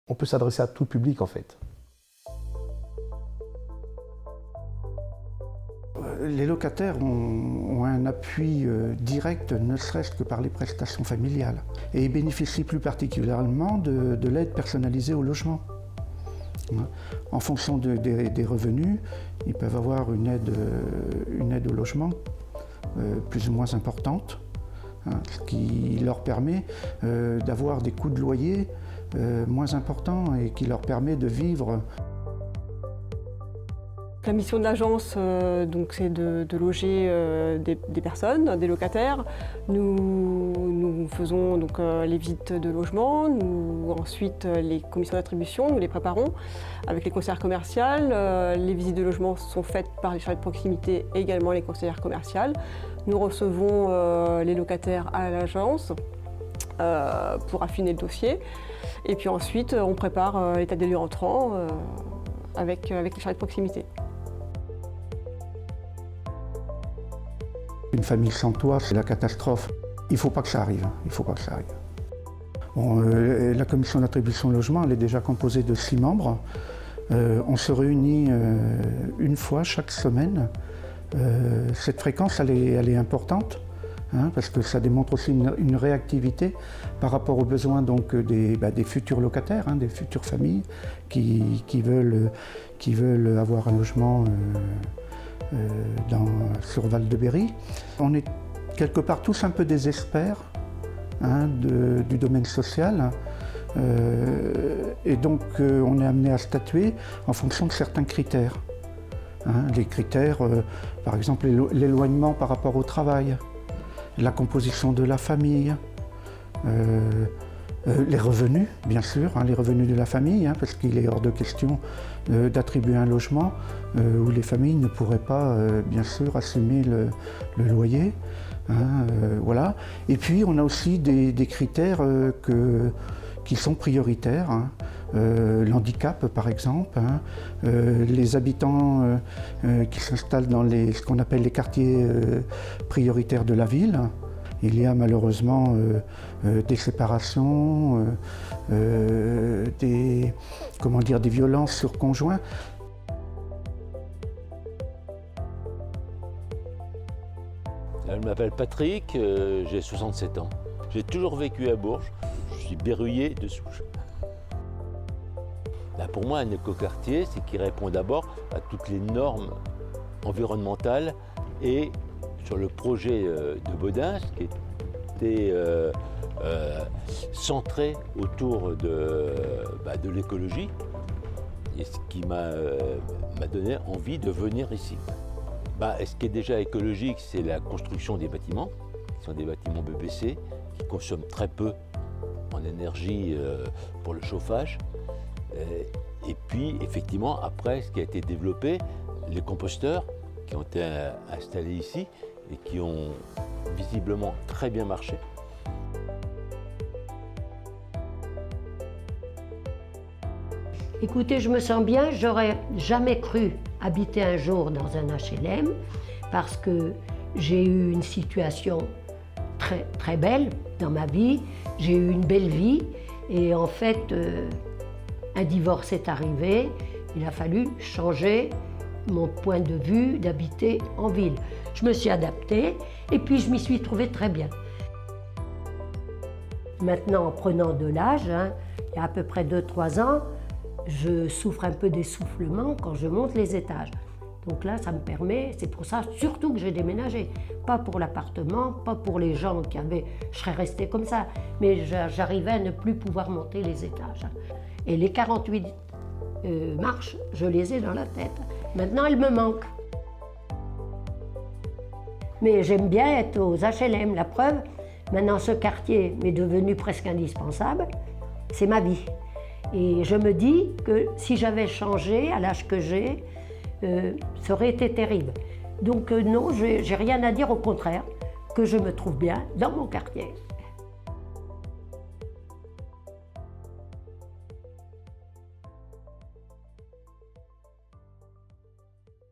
On peut s'adresser à tout public en fait. Les locataires ont un appui direct, ne serait-ce que par les prestations familiales. Et ils bénéficient plus particulièrement de l'aide personnalisée au logement. En fonction des revenus, ils peuvent avoir une aide au logement plus ou moins importante, ce qui leur permet d'avoir des coûts de loyer moins importants et qui leur permet de vivre. La mission de l'agence, c'est de loger des personnes, des locataires. Nous faisons les visites de logement, ensuite les commissions d'attribution, nous les préparons avec les conseillères commerciales. Les visites de logement sont faites par les chargés de proximité et également les conseillères commerciales. Nous recevons les locataires à l'agence pour affiner le dossier. Et puis ensuite, on prépare l'état des lieux entrants avec les chargés de proximité. Une famille sans toit, c'est la catastrophe. Il ne faut pas que ça arrive. Il faut pas que ça arrive. Bon, la commission d'attribution de logement, elle est déjà composée de 6 membres. On se réunit une fois chaque semaine. Cette fréquence, elle est importante, parce que ça démontre aussi une réactivité par rapport aux besoins des futurs locataires, des futures familles qui veulent avoir un logement sur Val-de-Berry. On est quelque part tous un peu des experts du domaine social et donc on est amené à statuer en fonction de certains critères. Les critères, par exemple l'éloignement par rapport au travail, la composition de la famille, les revenus, bien sûr, les revenus de la famille, parce qu'il est hors de question d'attribuer un logement où les familles ne pourraient pas, bien sûr, assumer le loyer. Voilà. Et puis, on a aussi des critères qui sont prioritaires. L'handicap, par exemple, les habitants qui s'installent dans ce qu'on appelle les quartiers prioritaires de la ville. Il y a malheureusement des séparations, des violences sur conjoints. Je m'appelle Patrick, j'ai 67 ans. J'ai toujours vécu à Bourges, je suis berruyer de souche. Là, pour moi, un écoquartier, c'est qui répond d'abord à toutes les normes environnementales et sur le projet de Baudin, qui était centré autour de l'écologie, et ce qui m'a donné envie de venir ici. Ce qui est déjà écologique, c'est la construction des bâtiments, qui sont des bâtiments BBC, qui consomment très peu en énergie pour le chauffage. Et puis, effectivement, après, ce qui a été développé, les composteurs qui ont été installés ici et qui ont visiblement très bien marché. Écoutez, je me sens bien, j'aurais jamais cru habiter un jour dans un HLM parce que j'ai eu une situation très, très belle dans ma vie, j'ai eu une belle vie et en fait, un divorce est arrivé, il a fallu changer mon point de vue d'habiter en ville. Je me suis adaptée et puis je m'y suis trouvée très bien. Maintenant, en prenant de l'âge, il y a à peu près 2-3 ans, je souffre un peu d'essoufflement quand je monte les étages. Donc là, ça me permet, c'est pour ça surtout que j'ai déménagé. Pas pour l'appartement, pas pour les gens qui avaient, je serais restée comme ça, mais j'arrivais à ne plus pouvoir monter les étages. Et les 48 marches, je les ai dans la tête. Maintenant, elles me manquent. Mais j'aime bien être aux HLM, la preuve. Maintenant, ce quartier m'est devenu presque indispensable. C'est ma vie. Et je me dis que si j'avais changé à l'âge que j'ai, ça aurait été terrible. Donc non, j'ai rien à dire, au contraire, que je me trouve bien dans mon quartier.